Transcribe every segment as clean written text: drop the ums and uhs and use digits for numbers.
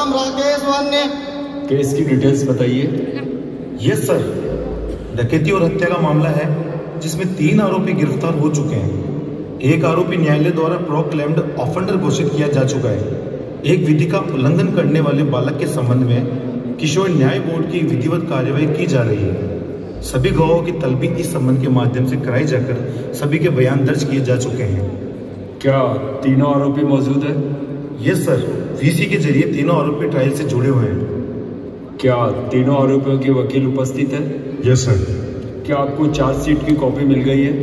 नाम राकेश वान्य। केस की डिटेल्स बताइए। यस सर, डकैती और हत्या का मामला है जिसमें 3 आरोपी गिरफ्तार हो चुके हैं। एक आरोपी न्यायालय द्वारा प्रोक्लेम्ड ऑफेंडर घोषित किया जा चुका है। एक विधि का उल्लंघन करने वाले बालक के संबंध में किशोर न्याय बोर्ड की विधिवत कार्यवाही की जा रही है। सभी गवाहों की तलबी इस संबंध के माध्यम से कराई जाकर सभी के बयान दर्ज किए जा चुके हैं। क्या तीनों आरोपी मौजूद है? यस सर, वीसी के जरिए तीनों आरोपी ट्रायल से जुड़े हुए हैं। क्या तीनों आरोपियों के वकील उपस्थित है? Yes sir. क्या आपको चार्जशीट की कॉपी मिल गई है?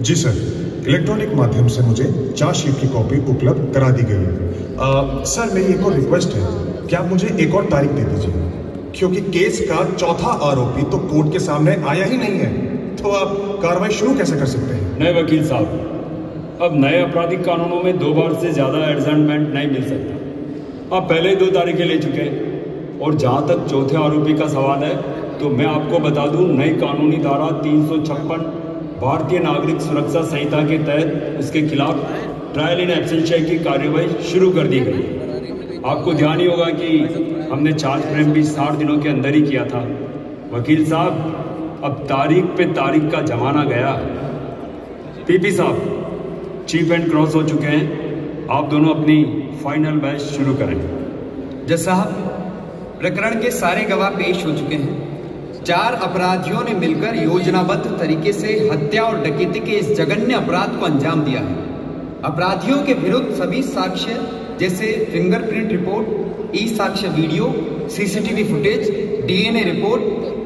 जी सर, इलेक्ट्रॉनिक माध्यम से मुझे चार्जशीट की कॉपी उपलब्ध करा दी गई है। सर, मेरी एक और रिक्वेस्ट है कि आप मुझे एक और तारीख दे दीजिए, क्योंकि केस का चौथा आरोपी तो कोर्ट के सामने आया ही नहीं है, तो आप कार्रवाई शुरू कैसे कर सकते हैं? नहीं वकील साहब, अब नए आपराधिक कानूनों में 2 बार से ज़्यादा एडजमेंट नहीं मिल सकता। आप पहले ही 2 तारीखें ले चुके हैं। और जहाँ तक चौथे आरोपी का सवाल है, तो मैं आपको बता दूं, नई कानूनी धारा 356 भारतीय नागरिक सुरक्षा संहिता के तहत उसके खिलाफ ट्रायल इन एब्सेंशिया की कार्यवाही शुरू कर दी गई। आपको ध्यान ही होगा कि हमने चार्ज फ्रेम भी 60 दिनों के अंदर ही किया था। वकील साहब, अब तारीख पे तारीख का जमाना गया। पीपी साहब, चीफ एंड क्रॉस हो चुके हैं। आप दोनों अपनी फाइनल बैच शुरू करें। जज साहब, प्रकरण के सारे गवाह पेश हो चुके हैं। 4 अपराधियों ने मिलकर योजनाबद्ध तरीके से हत्या और डकैती के इस जघन्य अपराध को अंजाम दिया है। अपराधियों के विरुद्ध सभी साक्ष्य जैसे फिंगरप्रिंट रिपोर्ट, ई साक्ष्य video, CCTV footage, DNA report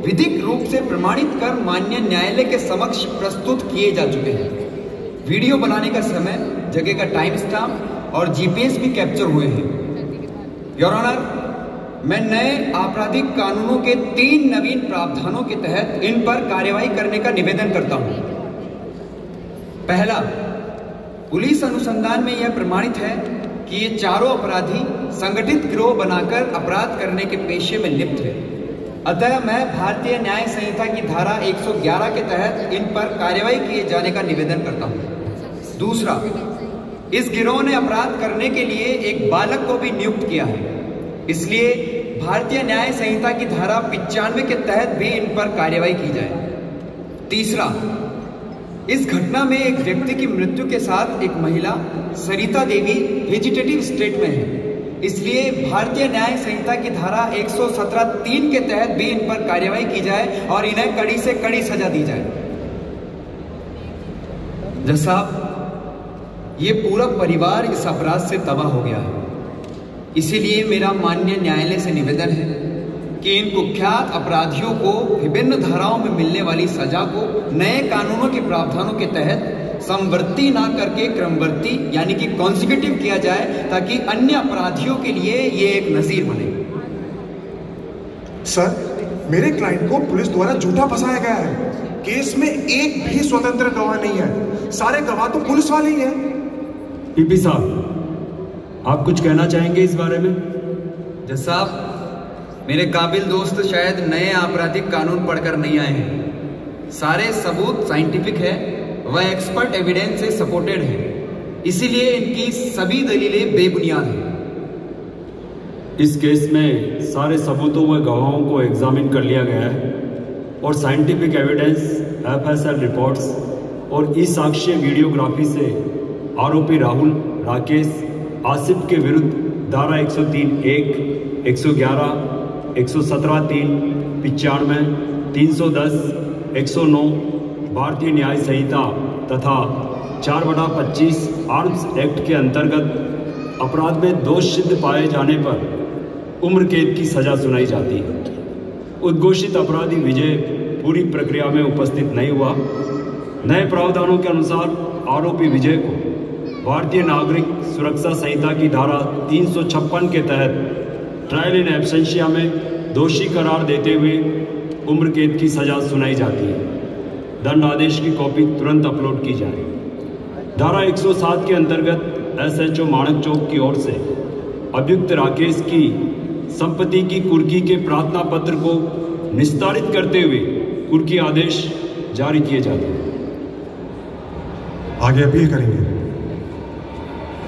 विधिक रूप से प्रमाणित कर माननीय न्यायालय के समक्ष प्रस्तुत किए जा चुके हैं। वीडियो बनाने का समय, जगह का टाइम स्टैम्प और जीपीएस भी कैप्चर हुए हैं। योर ऑनर, मैं नए आपराधिक कानूनों के 3 नवीन प्रावधानों के तहत इन पर कार्यवाही करने का निवेदन करता हूं। पहला, पुलिस अनुसंधान में यह प्रमाणित है कि ये चारों अपराधी संगठित गिरोह बनाकर अपराध करने के पेशे में लिप्त है। अतः मैं भारतीय न्याय संहिता की धारा 111 के तहत इन पर कार्यवाही किए जाने का निवेदन करता हूं। दूसरा, इस गिरोह ने अपराध करने के लिए एक बालक को भी नियुक्त किया है, इसलिए भारतीय न्याय संहिता की धारा 95 के तहत भी इन पर कार्यवाही की जाए। तीसरा, इस घटना में एक व्यक्ति की मृत्यु के साथ एक महिला सरिता देवी वेजिटेटिव स्टेट में है, इसलिए भारतीय न्याय संहिता की धारा 117(3) के तहत भी इन पर कार्यवाही की जाए और इन्हें कड़ी से कड़ी सजा दी जाए। जज साहब, ये पूरा परिवार इस अपराध से तबाह हो गया है, इसीलिए मेरा माननीय न्यायालय से निवेदन है कि इन कुख्यात अपराधियों को विभिन्न धाराओं में मिलने वाली सजा को नए कानूनों के प्रावधानों के तहत समवर्ती ना करके क्रमवर्ती यानी कि कॉन्सिक्यूटिव किया जाए, ताकि अन्य अपराधियों के लिए ये एक नजीर बने। सर, मेरे क्लाइंट को पुलिस द्वारा झूठा फंसाया गया है। केस में एक भी स्वतंत्र गवाह नहीं है, सारे गवाह तो पुलिस वाले ही हैं। पीपी साहब, आप कुछ कहना चाहेंगे इस बारे में? जज साहब, मेरे काबिल दोस्त शायद नए आपराधिक कानून पढ़कर नहीं आए हैं। सारे सबूत साइंटिफिक है, वह एक्सपर्ट एविडेंस से सपोर्टेड है, इसीलिए इनकी सभी दलीलें बेबुनियाद हैं। इस केस में सारे सबूतों व गवाहों को एग्जामिन कर लिया गया है और साइंटिफिक एविडेंस, एफएसएल रिपोर्ट्स और ई साक्ष्य वीडियोग्राफी से आरोपी राहुल, राकेश, आसिफ के विरुद्ध धारा 103(1), 111, 117(3), 95, 310, 109 भारतीय न्याय संहिता तथा 4/25 आर्म्स एक्ट के अंतर्गत अपराध में दोष सिद्ध पाए जाने पर उम्र कैद की सजा सुनाई जाती है। उद्घोषित अपराधी विजय पूरी प्रक्रिया में उपस्थित नहीं हुआ। नए प्रावधानों के अनुसार आरोपी विजय को भारतीय नागरिक सुरक्षा संहिता की धारा 356 के तहत ट्रायल इन एब्सेंशिया में दोषी करार देते हुए उम्र कैद की सजा सुनाई जाती है। दंड आदेश की कॉपी तुरंत अपलोड की जाए। धारा 107 के अंतर्गत एसएचओ माणक चौक की ओर से अभियुक्त राकेश की संपत्ति की कुर्की के प्रार्थना पत्र को निस्तारित करते हुए कुर्की आदेश जारी किए जाते हैं। आगे अपील करेंगे।